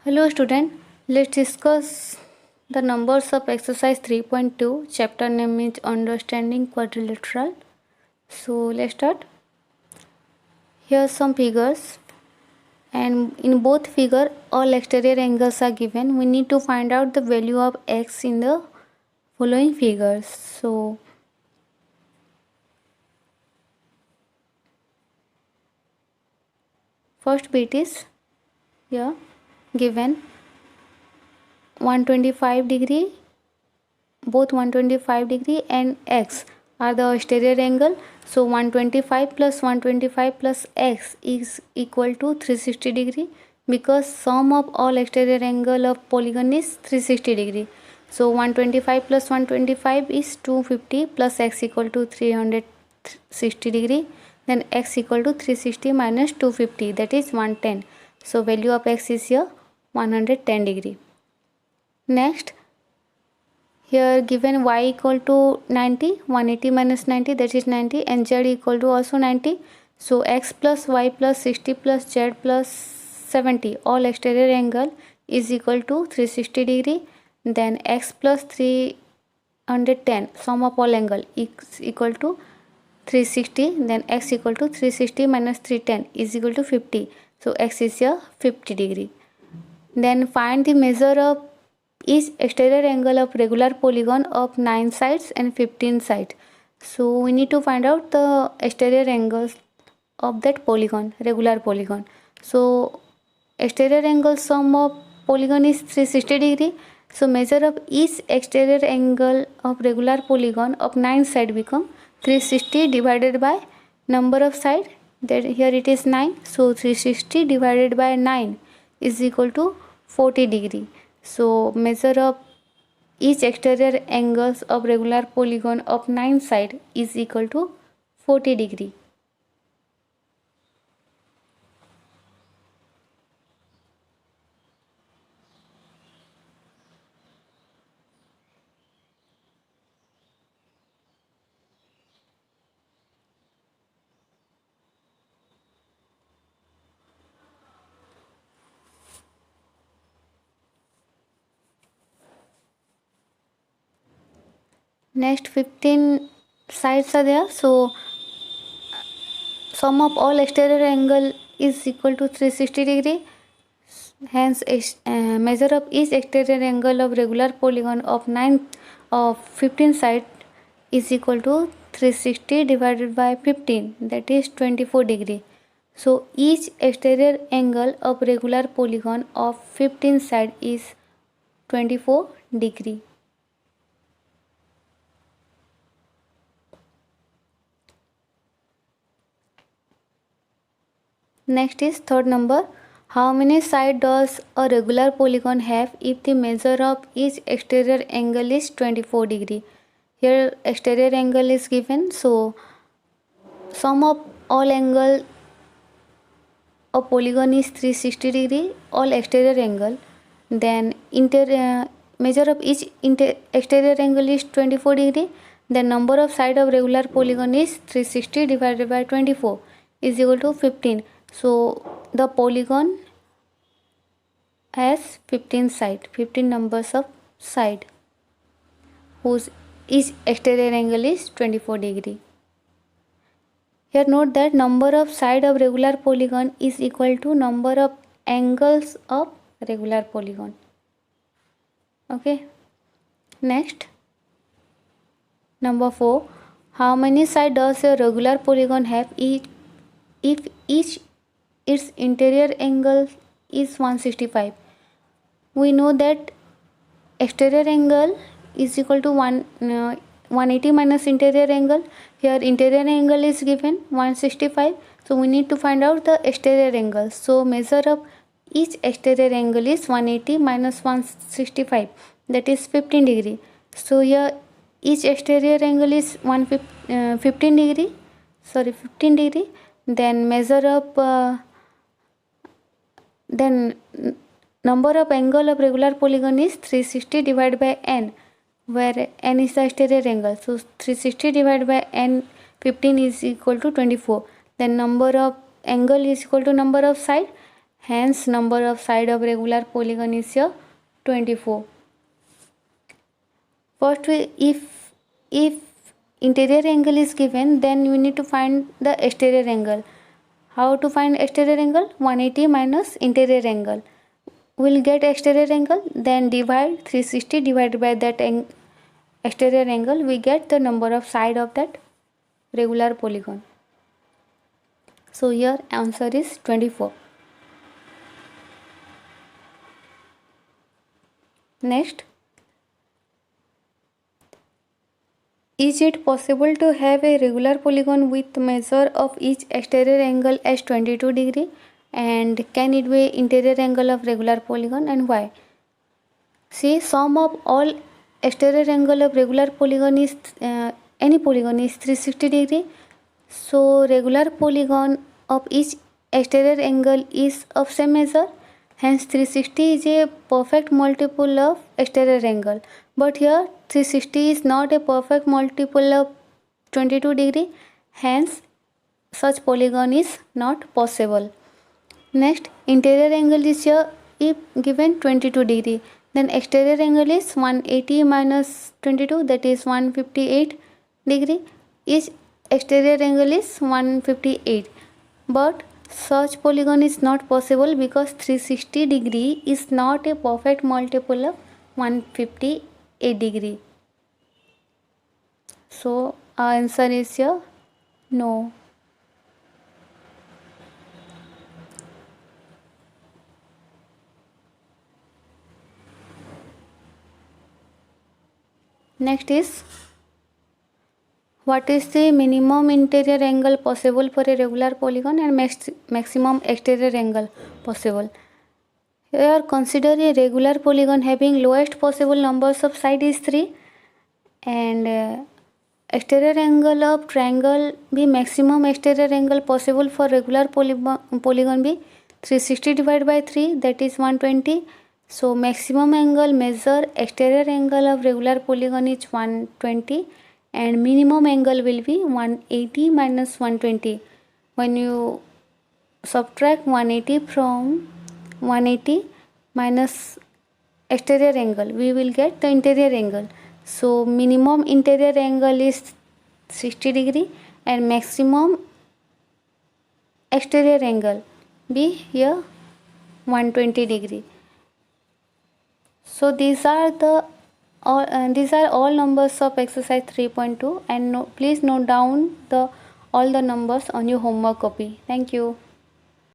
Hello student, let's discuss the numbers of exercise 3.2. Chapter name is Understanding Quadrilateral. So let's start. Here are some figures, and in both figure all exterior angles are given. We need to find out the value of x in the following figures. So first bit is here given 125 degree, both 125 degree and x are the exterior angle. So 125 plus 125 plus x is equal to 360 degree, because sum of all exterior angle of polygon is 360 degree. So 125 plus 125 is 250 plus x equal to 360 degree. Then x equal to 360 minus 250, that is 110. So value of x is here 110 degree. Next, here given y equal to 90, 180 minus 90, that is 90, and z equal to also 90. So x plus y plus 60 plus z plus 70, all exterior angle is equal to 360 degree. Then x plus 310, sum of all angle is equal to 360. Then x equal to 360 minus 310 is equal to 50. So x is here 50 degree. Then find the measure of each exterior angle of regular polygon of 9 sides and 15 sides. So we need to find out the exterior angles of that polygon, regular polygon. So exterior angle sum of polygon is 360 degree. So measure of each exterior angle of regular polygon of 9 side become 360 divided by number of side, that here it is 9. So 360 divided by 9 is equal to 40 degree. So measure of each exterior angles of regular polygon of 9 side is equal to 40 degree. Next 15 sides are there. So sum of all exterior angle is equal to 360 degree. Hence measure of each exterior angle of regular polygon of 15 side is equal to 360 divided by 15, that is 24 degree. So each exterior angle of regular polygon of 15 side is 24 degree. Next is third number. How many sides does a regular polygon have if the measure of each exterior angle is 24 degree? Here exterior angle is given. So sum of all angle of polygon is 360 degree, all exterior angle. Then measure of each exterior angle is 24 degree. The number of side of regular polygon is 360 divided by 24 is equal to 15. So the polygon has 15 side, 15 numbers of side whose each exterior angle is 24 degree. Here note that number of side of regular polygon is equal to number of angles of regular polygon. Okay. Next, number 4. How many sides does a regular polygon have if each its interior angle is 165? We know that exterior angle is equal to 180 minus interior angle. Here interior angle is given 165. So we need to find out the exterior angle. So measure of each exterior angle is 180 minus 165, that is 15 degree. So here each exterior angle is 15 degree. Then measure of then number of angle of regular polygon is 360 divided by n, where n is the exterior angle. So 360 divided by n, 15 is equal to 24. Then number of angle is equal to number of side. Hence number of side of regular polygon is here 24. First if interior angle is given, then we need to find the exterior angle. How to find exterior angle? 180 minus interior angle. We'll get exterior angle, then divide 360 divided by that exterior angle, we get the number of side of that regular polygon. So here answer is 24. Next, is it possible to have a regular polygon with measure of each exterior angle as 22 degree, and can it be interior angle of regular polygon, and why? See, sum of all exterior angle of regular polygon is any polygon is 360 degree. So regular polygon of each exterior angle is of same measure. Hence 360 is a perfect multiple of exterior angle. But here 360 is not a perfect multiple of 22 degree. Hence such polygon is not possible. Next, interior angle is here if given 22 degree. Then exterior angle is 180 minus 22, that is 158 degree. Each exterior angle is 158. But such polygon is not possible because 360 degree is not a perfect multiple of 158 degree. So our answer is here no. Next is, what is the minimum interior angle possible for a regular polygon and maximum exterior angle possible? Here consider a regular polygon having lowest possible numbers of side is 3, and exterior angle of triangle be maximum exterior angle possible for regular polygon be 360 divided by 3, that is 120. So maximum angle measure exterior angle of regular polygon is 120 and minimum angle will be 180 minus 120. When you subtract 180 from 180 minus exterior angle, we will get the interior angle. So minimum interior angle is 60 degree and maximum exterior angle be here 120 degree. So these are all numbers of exercise 3.2, and please note down all the numbers on your homework copy. Thank you.